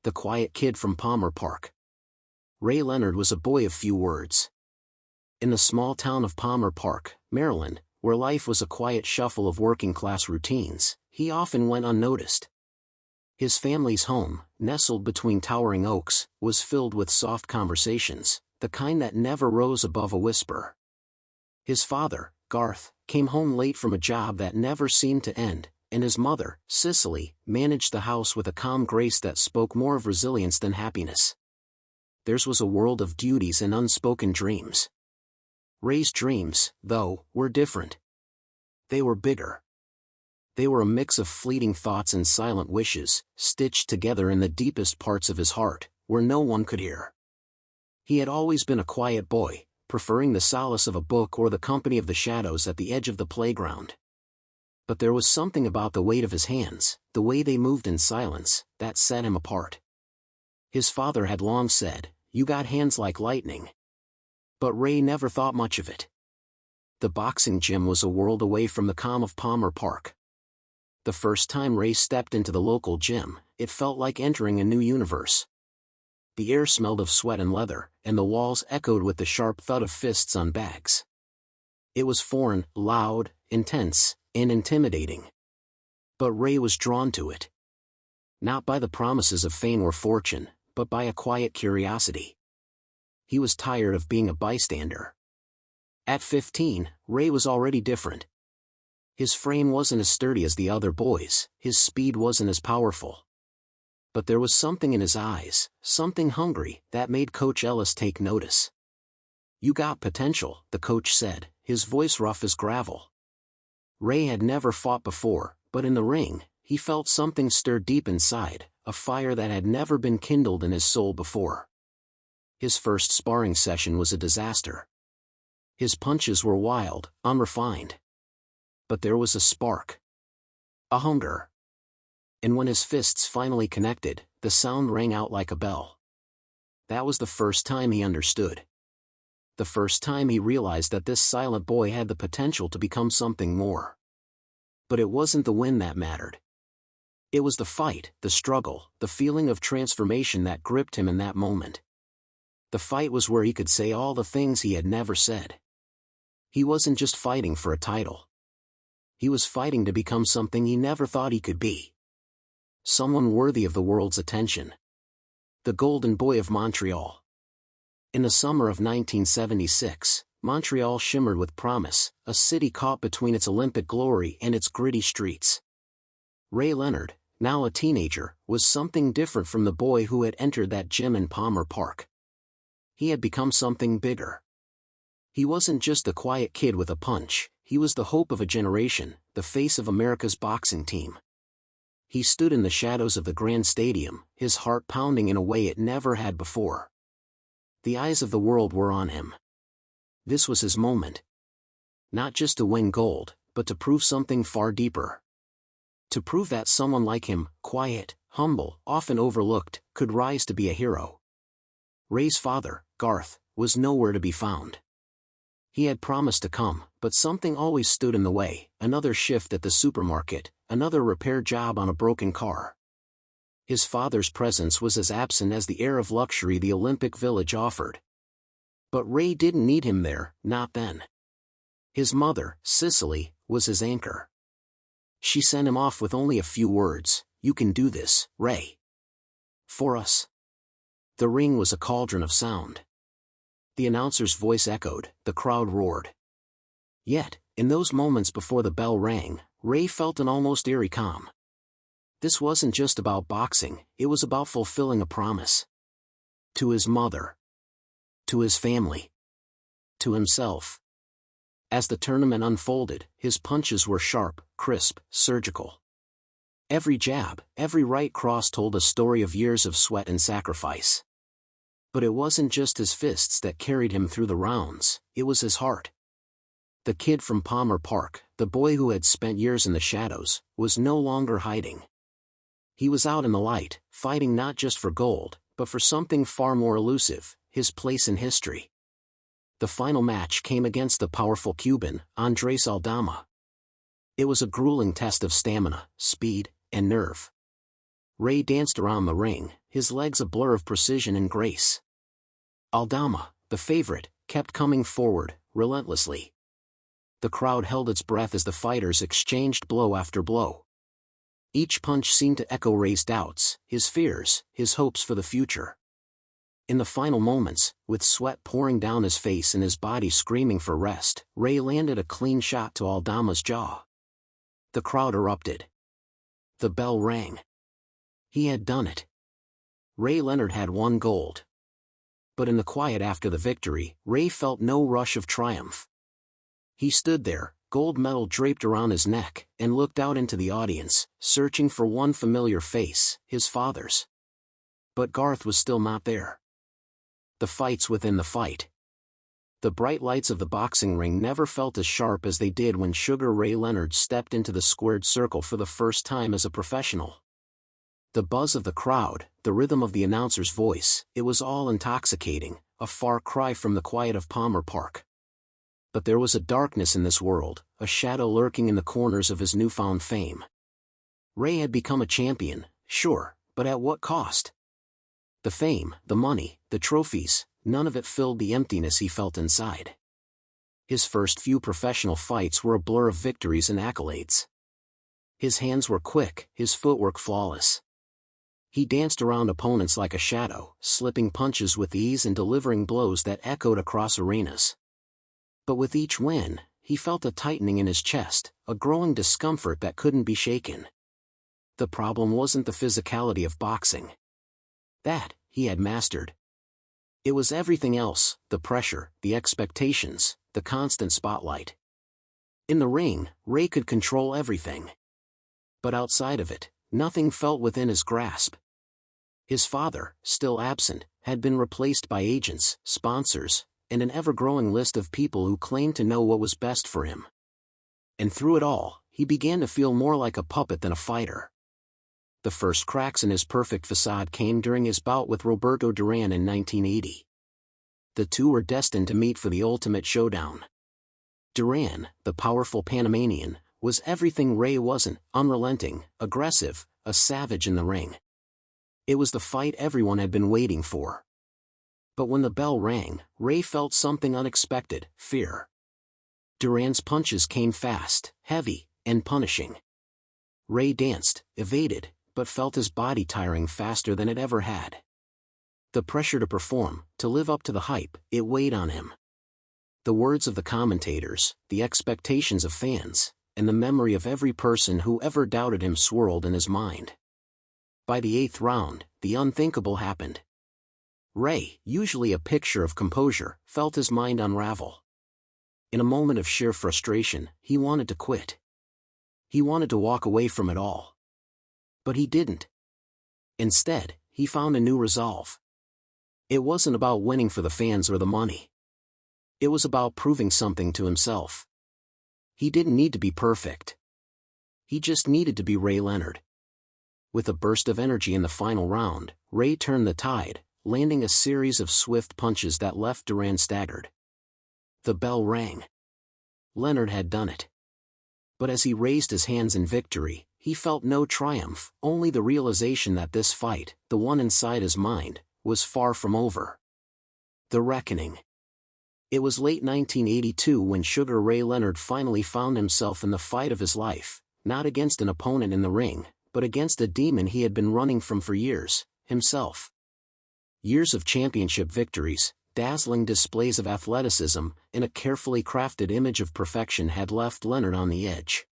The quiet kid from Palmer Park. Ray Leonard was a boy of few words. In the small town of Palmer Park, Maryland, where life was a quiet shuffle of working-class routines, he often went unnoticed. His family's home, nestled between towering oaks, was filled with soft conversations, the kind that never rose above a whisper. His father, Garth, came home late from a job that never seemed to end, and his mother, Cicely, managed the house with a calm grace that spoke more of resilience than happiness. Theirs was a world of duties and unspoken dreams. Ray's dreams, though, were different. They were bigger. They were a mix of fleeting thoughts and silent wishes, stitched together in the deepest parts of his heart, where no one could hear. He had always been a quiet boy, preferring the solace of a book or the company of the shadows at the edge of the playground. But there was something about the weight of his hands, the way they moved in silence, that set him apart. His father had long said, "You got hands like lightning." But Ray never thought much of it. The boxing gym was a world away from the calm of Palmer Park. The first time Ray stepped into the local gym, it felt like entering a new universe. The air smelled of sweat and leather, and the walls echoed with the sharp thud of fists on bags. It was foreign, loud, intense, and intimidating. But Ray was drawn to it. Not by the promises of fame or fortune, but by a quiet curiosity. He was tired of being a bystander. At 15, Ray was already different. His frame wasn't as sturdy as the other boys, his speed wasn't as powerful. But there was something in his eyes, something hungry, that made Coach Ellis take notice. "You got potential," the coach said, his voice rough as gravel. Ray had never fought before, but in the ring, he felt something stir deep inside, a fire that had never been kindled in his soul before. His first sparring session was a disaster. His punches were wild, unrefined. But there was a spark. A hunger. And when his fists finally connected, the sound rang out like a bell. That was the first time he understood. The first time he realized that this silent boy had the potential to become something more. But it wasn't the win that mattered. It was the fight, the struggle, the feeling of transformation that gripped him in that moment. The fight was where he could say all the things he had never said. He wasn't just fighting for a title. He was fighting to become something he never thought he could be. Someone worthy of the world's attention. The Golden Boy of Montreal. In the summer of 1976, Montreal shimmered with promise, a city caught between its Olympic glory and its gritty streets. Ray Leonard, now a teenager, was something different from the boy who had entered that gym in Palmer Park. He had become something bigger. He wasn't just a quiet kid with a punch, he was the hope of a generation, the face of America's boxing team. He stood in the shadows of the grand stadium, his heart pounding in a way it never had before. The eyes of the world were on him. This was his moment. Not just to win gold, but to prove something far deeper. To prove that someone like him, quiet, humble, often overlooked, could rise to be a hero. Ray's father, Garth, was nowhere to be found. He had promised to come, but something always stood in the way, another shift at the supermarket, another repair job on a broken car. His father's presence was as absent as the air of luxury the Olympic Village offered. But Ray didn't need him there, not then. His mother, Cicely, was his anchor. She sent him off with only a few words, "You can do this, Ray. For us." The ring was a cauldron of sound. The announcer's voice echoed, the crowd roared. Yet, in those moments before the bell rang, Ray felt an almost eerie calm. This wasn't just about boxing, it was about fulfilling a promise. To his mother. To his family. To himself. As the tournament unfolded, his punches were sharp, crisp, surgical. Every jab, every right cross told a story of years of sweat and sacrifice. But it wasn't just his fists that carried him through the rounds, it was his heart. The kid from Palmer Park, the boy who had spent years in the shadows, was no longer hiding. He was out in the light, fighting not just for gold, but for something far more elusive, his place in history. The final match came against the powerful Cuban, Andres Aldama. It was a grueling test of stamina, speed, and nerve. Ray danced around the ring, his legs a blur of precision and grace. Aldama, the favorite, kept coming forward, relentlessly. The crowd held its breath as the fighters exchanged blow after blow. Each punch seemed to echo Ray's doubts, his fears, his hopes for the future. In the final moments, with sweat pouring down his face and his body screaming for rest, Ray landed a clean shot to Aldama's jaw. The crowd erupted. The bell rang. He had done it. Ray Leonard had won gold. But in the quiet after the victory, Ray felt no rush of triumph. He stood there, gold medal draped around his neck, and looked out into the audience, searching for one familiar face, his father's. But Garth was still not there. The fights within the fight. The bright lights of the boxing ring never felt as sharp as they did when Sugar Ray Leonard stepped into the squared circle for the first time as a professional. The buzz of the crowd, the rhythm of the announcer's voice, it was all intoxicating, a far cry from the quiet of Palmer Park. But there was a darkness in this world, a shadow lurking in the corners of his newfound fame. Ray had become a champion, sure, but at what cost? The fame, the money, the trophies, none of it filled the emptiness he felt inside. His first few professional fights were a blur of victories and accolades. His hands were quick, his footwork flawless. He danced around opponents like a shadow, slipping punches with ease and delivering blows that echoed across arenas. But with each win, he felt a tightening in his chest, a growing discomfort that couldn't be shaken. The problem wasn't the physicality of boxing. That, he had mastered. It was everything else, the pressure, the expectations, the constant spotlight. In the ring, Ray could control everything. But outside of it, nothing felt within his grasp. His father, still absent, had been replaced by agents, sponsors, and an ever-growing list of people who claimed to know what was best for him. And through it all, he began to feel more like a puppet than a fighter. The first cracks in his perfect facade came during his bout with Roberto Durán in 1980. The two were destined to meet for the ultimate showdown. Duran, the powerful Panamanian, was everything Ray wasn't, unrelenting, aggressive, a savage in the ring. It was the fight everyone had been waiting for. But when the bell rang, Ray felt something unexpected, fear. Duran's punches came fast, heavy, and punishing. Ray danced, evaded, but felt his body tiring faster than it ever had. The pressure to perform, to live up to the hype, it weighed on him. The words of the commentators, the expectations of fans, and the memory of every person who ever doubted him swirled in his mind. By the 8th round, the unthinkable happened. Ray, usually a picture of composure, felt his mind unravel. In a moment of sheer frustration, he wanted to quit. He wanted to walk away from it all. But he didn't. Instead, he found a new resolve. It wasn't about winning for the fans or the money. It was about proving something to himself. He didn't need to be perfect. He just needed to be Ray Leonard. With a burst of energy in the final round, Ray turned the tide, landing a series of swift punches that left Duran staggered. The bell rang. Leonard had done it. But as he raised his hands in victory, he felt no triumph, only the realization that this fight, the one inside his mind, was far from over. The reckoning. It was late 1982 when Sugar Ray Leonard finally found himself in the fight of his life, not against an opponent in the ring, but against a demon he had been running from for years, himself. Years of championship victories, dazzling displays of athleticism, and a carefully crafted image of perfection had left Leonard on the edge.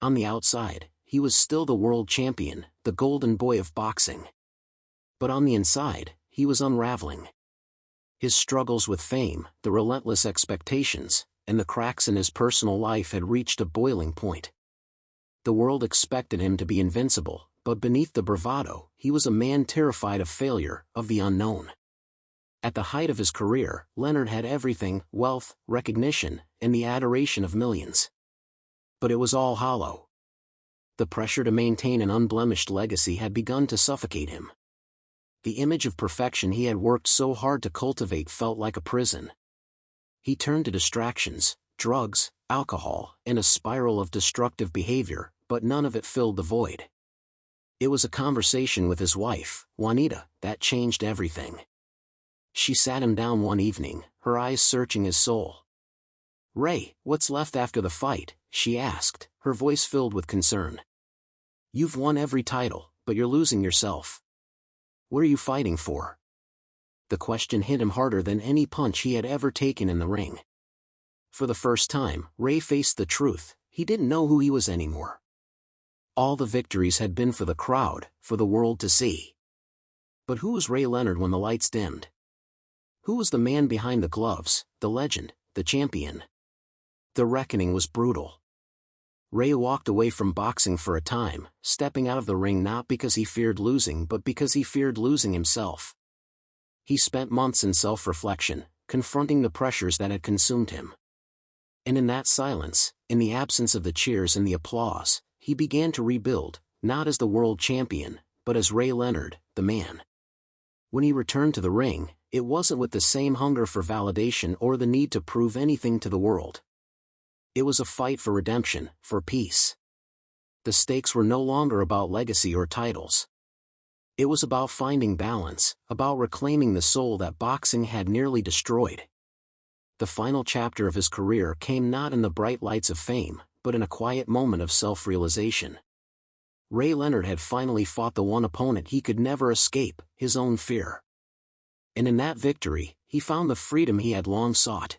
On the outside, he was still the world champion, the golden boy of boxing. But on the inside, he was unraveling. His struggles with fame, the relentless expectations, and the cracks in his personal life had reached a boiling point. The world expected him to be invincible, but beneath the bravado, he was a man terrified of failure, of the unknown. At the height of his career, Leonard had everything, wealth, recognition, and the adoration of millions. But it was all hollow. The pressure to maintain an unblemished legacy had begun to suffocate him. The image of perfection he had worked so hard to cultivate felt like a prison. He turned to distractions, drugs, alcohol, and a spiral of destructive behavior, but none of it filled the void. It was a conversation with his wife, Juanita, that changed everything. She sat him down one evening, her eyes searching his soul. "Ray, what's left after the fight?" she asked, her voice filled with concern. "You've won every title, but you're losing yourself. What are you fighting for?" The question hit him harder than any punch he had ever taken in the ring. For the first time, Ray faced the truth: he didn't know who he was anymore. All the victories had been for the crowd, for the world to see. But who was Ray Leonard when the lights dimmed? Who was the man behind the gloves, the legend, the champion? The reckoning was brutal. Ray walked away from boxing for a time, stepping out of the ring not because he feared losing but because he feared losing himself. He spent months in self-reflection, confronting the pressures that had consumed him. And in that silence, in the absence of the cheers and the applause, he began to rebuild, not as the world champion, but as Ray Leonard, the man. When he returned to the ring, it wasn't with the same hunger for validation or the need to prove anything to the world. It was a fight for redemption, for peace. The stakes were no longer about legacy or titles. It was about finding balance, about reclaiming the soul that boxing had nearly destroyed. The final chapter of his career came not in the bright lights of fame, but in a quiet moment of self-realization. Ray Leonard had finally fought the one opponent he could never escape, his own fear. And in that victory, he found the freedom he had long sought.